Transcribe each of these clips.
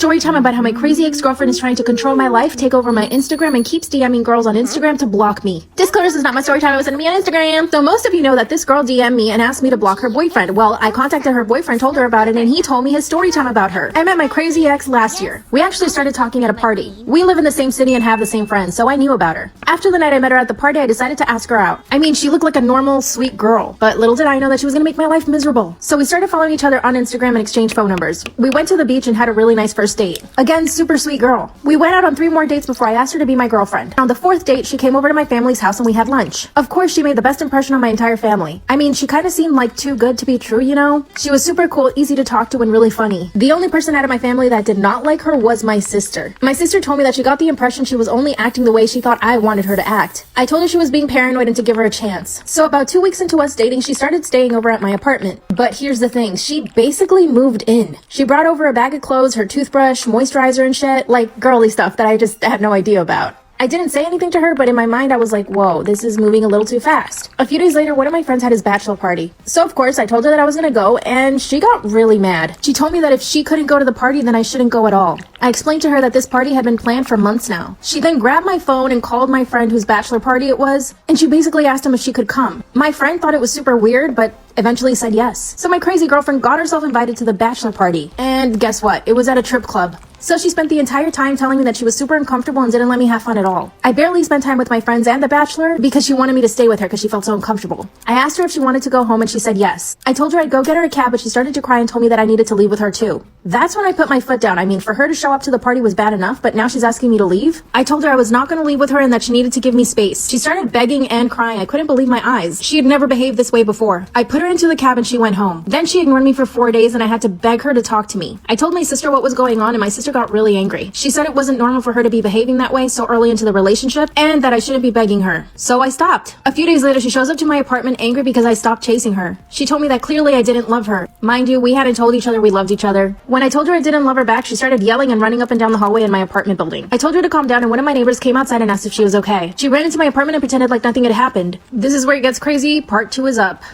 story time about how my crazy ex-girlfriend is trying to control my life, take over my Instagram, and keeps DMing girls on Instagram to block me. Disclosure, this is not my story time, it was sent to me on Instagram. So most of you know that this girl DM'd me and asked me to block her boyfriend. Well, I contacted her boyfriend, told her about it, and he told me his story time about her. I met my crazy ex last year. We actually started talking at a party. We live in the same city and have the same friends, so I knew about her. After the night I met her at the party, I decided to ask her out. I mean, she looked like a normal, sweet girl, but little did I know that she was gonna make my life miserable. So we started following each other on Instagram and exchanged phone numbers. We went to the beach and had a really nice first date. Again, super sweet girl. We went out on 3 more dates before I asked her to be my girlfriend. On the 4th date, she came over to my family's house and we had lunch. Of course, she made the best impression on my entire family. I mean, she kind of seemed like too good to be true, you know? She was super cool, easy to talk to, and really funny. The only person out of my family that did not like her was my sister. My sister told me that she got the impression she was only acting the way she thought I wanted her to act. I told her she was being paranoid and to give her a chance. So about 2 weeks into us dating, she started staying over at my apartment. But here's the thing, she basically moved in. She brought over a bag of clothes, her toothbrush, moisturizer and shit, like girly stuff that I just had no idea about. I didn't say anything to her, but in my mind I was like, whoa, this is moving a little too fast. A few days later, one of my friends had his bachelor party. So of course I told her that I was gonna go, and she got really mad. She told me that if she couldn't go to the party, then I shouldn't go at all. I explained to her that this party had been planned for months now. She then grabbed my phone and called my friend whose bachelor party it was, and she basically asked him if she could come. My friend thought it was super weird, but eventually said yes. So my crazy girlfriend got herself invited to the bachelor party. And guess what? It was at a trip club. So she spent the entire time telling me that she was super uncomfortable and didn't let me have fun at all. I barely spent time with my friends and the bachelor because she wanted me to stay with her because she felt so uncomfortable. I asked her if she wanted to go home and she said yes. I told her I'd go get her a cab, but she started to cry and told me that I needed to leave with her too. That's when I put my foot down. I mean, for her to show up to the party was bad enough, but now she's asking me to leave. I told her I was not going to leave with her and that she needed to give me space. She started begging and crying. I couldn't believe my eyes. She had never behaved this way before. I put her into the cab and she went home. Then she ignored me for 4 days and I had to beg her to talk to me. I told my sister what was going on and my sister got really angry. She said it wasn't normal for her to be behaving that way so early into the relationship and that I shouldn't be begging her. So I stopped. A few days later, she shows up to my apartment angry because I stopped chasing her. She told me that clearly I didn't love her. Mind you, we hadn't told each other we loved each other. When I told her I didn't love her back, she started yelling and running up and down the hallway in my apartment building. I told her to calm down and one of my neighbors came outside and asked if she was okay. She ran into my apartment and pretended like nothing had happened. This is where it gets crazy. Part 2 is up.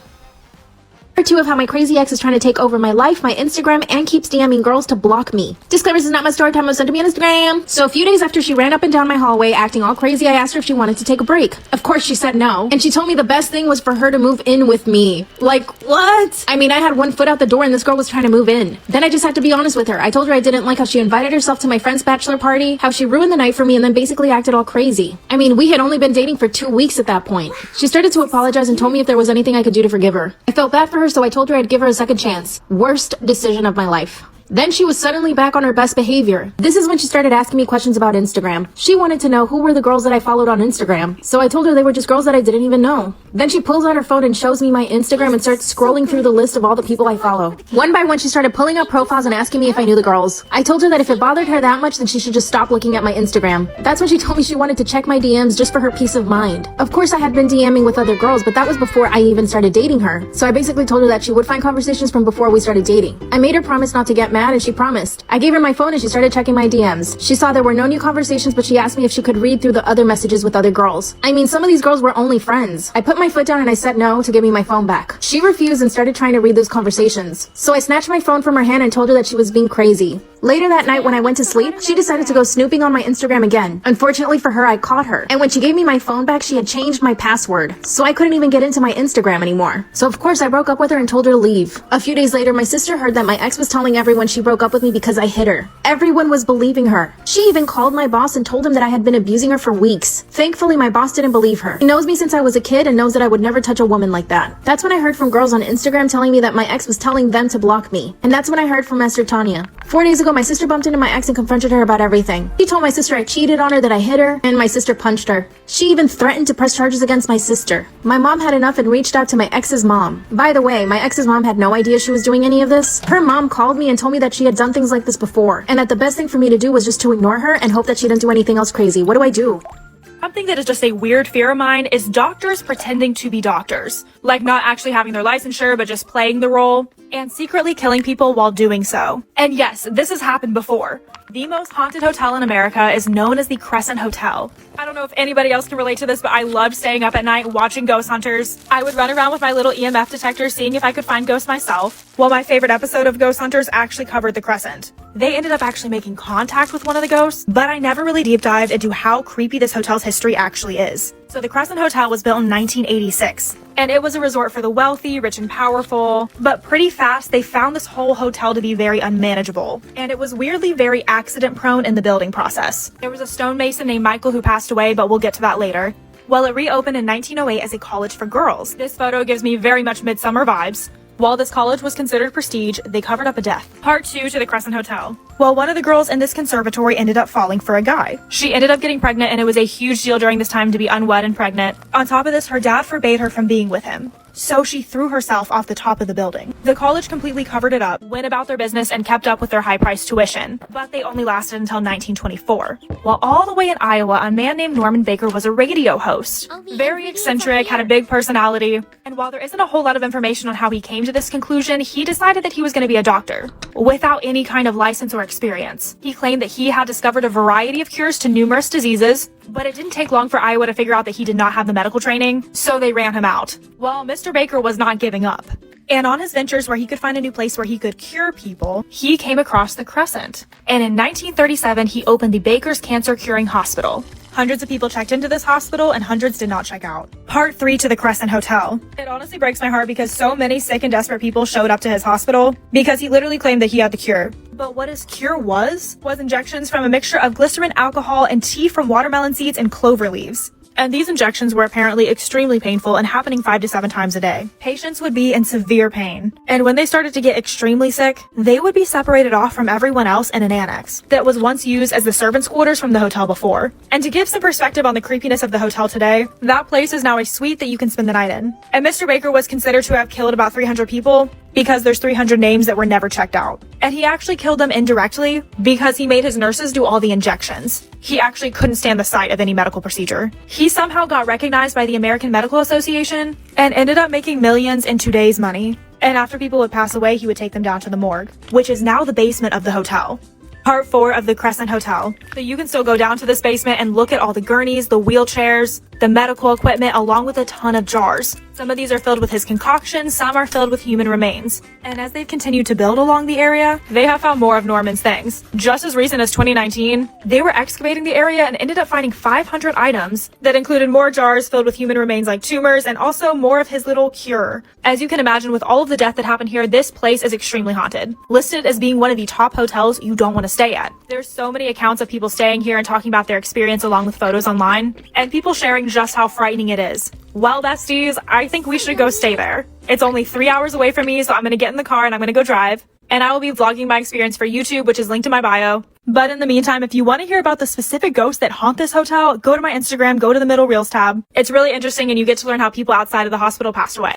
Part 2 of how my crazy ex is trying to take over my life, my Instagram, and keeps DMing girls to block me. Disclaimer, this is not my story time, it was sent to me on Instagram. So a few days after she ran up and down my hallway acting all crazy, I asked her if she wanted to take a break. Of course she said no, and she told me the best thing was for her to move in with me. Like, what? I mean, I had one foot out the door and this girl was trying to move in. Then I just had to be honest with her. I told her I didn't like how she invited herself to my friend's bachelor party, how she ruined the night for me, and then basically acted all crazy. I mean, we had only been dating for 2 weeks at that point. She started to apologize and told me if there was anything I could do to forgive her. I felt bad for her, so I told her I'd give her a second chance. Worst decision of my life. Then she was suddenly back on her best behavior. This is when she started asking me questions about Instagram. She wanted to know who were the girls that I followed on Instagram. So I told her they were just girls that I didn't even know. Then she pulls out her phone and shows me my Instagram and starts scrolling through the list of all the people I follow. One by one, she started pulling up profiles and asking me if I knew the girls. I told her that if it bothered her that much, then she should just stop looking at my Instagram. That's when she told me she wanted to check my DMs just for her peace of mind. Of course, I had been DMing with other girls, but that was before I even started dating her. So I basically told her that she would find conversations from before we started dating. I made her promise not to get mad and she promised. I gave her my phone and she started checking my DMs. She saw there were no new conversations, but she asked me if she could read through the other messages with other girls. I mean, some of these girls were only friends. I put my foot down and I said no to give me my phone back. She refused and started trying to read those conversations. So I snatched my phone from her hand and told her that she was being crazy. Later that night when I went to sleep, she decided to go snooping on my Instagram again. Unfortunately for her, I caught her. And when she gave me my phone back, she had changed my password. So I couldn't even get into my Instagram anymore. So of course I broke up with her and told her to leave. A few days later, my sister heard that my ex was telling everyone she broke up with me because I hit her. Everyone was believing her. She even called my boss and told him that I had been abusing her for weeks. Thankfully, my boss didn't believe her. He knows me since I was a kid and knows that I would never touch a woman like that. That's when I heard from girls on Instagram telling me that my ex was telling them to block me. And that's when I heard from Esther Tanya. 4 days ago, my sister bumped into my ex and confronted her about everything. She told my sister I cheated on her, that I hit her, and my sister punched her. She even threatened to press charges against my sister. My mom had enough and reached out to my ex's mom. By the way, my ex's mom had no idea she was doing any of this. Her mom called me and told me that she had done things like this before, and that the best thing for me to do was just to ignore her and hope that she didn't do anything else crazy. What do I do? Something that is just a weird fear of mine is doctors pretending to be doctors. Like not actually having their licensure, but just playing the role, and secretly killing people while doing so. And yes, this has happened before. The most haunted hotel in America is known as the Crescent Hotel. I don't know if anybody else can relate to this, but I loved staying up at night watching ghost hunters. I would run around with my little EMF detector seeing if I could find ghosts myself. Well, my favorite episode of Ghost Hunters actually covered the Crescent. they ended up actually making contact with one of the ghosts, but I never really deep dived into how creepy this hotel's history actually is. So the Crescent Hotel was built in 1986, and it was a resort for the wealthy, rich, and powerful, but pretty fast they found this whole hotel to be very unmanageable, and it was weirdly very accident prone in the building process. There was a stonemason named Michael who passed away, but we'll get to that later. Well, it reopened in 1908 as a college for girls. This photo gives me very much midsummer vibes. While this college was considered prestige, they covered up a death. Part 2 to the Crescent Hotel. Well, one of the girls in this conservatory ended up falling for a guy. She ended up getting pregnant, and it was a huge deal during this time to be unwed and pregnant. On top of this, her dad forbade her from being with him. So she threw herself off the top of the building. The college completely covered it up, went about their business, and kept up with their high-priced tuition. But they only lasted until 1924. While all the way in Iowa, a man named Norman Baker was a radio host. Very eccentric, had a big personality. And while there isn't a whole lot of information on how he came to this conclusion, he decided that he was going to be a doctor, without any kind of license or experience. He claimed that he had discovered a variety of cures to numerous diseases, but it didn't take long for Iowa to figure out that he did not have the medical training, so they ran him out. Well, Mr. Baker was not giving up. And on his ventures where he could find a new place where he could cure people, he came across the Crescent. And in 1937, he opened the Baker's Cancer Curing Hospital. Hundreds of people checked into this hospital and hundreds did not check out. Part 3 to the Crescent Hotel. It honestly breaks my heart because so many sick and desperate people showed up to his hospital because he literally claimed that he had the cure. But what his cure was injections from a mixture of glycerin, alcohol, and tea from watermelon seeds and clover leaves. And these injections were apparently extremely painful and happening 5 to 7 times a day. Patients would be in severe pain. And when they started to get extremely sick, they would be separated off from everyone else in an annex that was once used as the servants' quarters from the hotel before. And to give some perspective on the creepiness of the hotel today, that place is now a suite that you can spend the night in. And Mr. Baker was considered to have killed about 300 people because there's 300 names that were never checked out. And he actually killed them indirectly because he made his nurses do all the injections. He actually couldn't stand the sight of any medical procedure. He somehow got recognized by the American Medical Association and ended up making millions in today's money. And after people would pass away, he would take them down to the morgue, which is now the basement of the hotel. Part 4 of the Crescent Hotel. So you can still go down to this basement and look at all the gurneys, the wheelchairs, the medical equipment, along with a ton of jars. Some of these are filled with his concoction, some are filled with human remains. And as they've continued to build along the area, they have found more of Norman's things. Just as recent as 2019, they were excavating the area and ended up finding 500 items that included more jars filled with human remains like tumors and also more of his little cure. As you can imagine, with all of the death that happened here, this place is extremely haunted. Listed as being one of the top hotels you don't want to stay at. There's so many accounts of people staying here and talking about their experience along with photos online, and people sharing just how frightening it is. Well, besties, I think we should go stay there. It's only 3 hours away from me, so I'm gonna get in the car and I'm gonna go drive. And I will be vlogging my experience for YouTube, which is linked in my bio. But in the meantime, if you want to hear about the specific ghosts that haunt this hotel, go to my Instagram, go to the middle Reels tab. It's really interesting and you get to learn how people outside of the hospital passed away.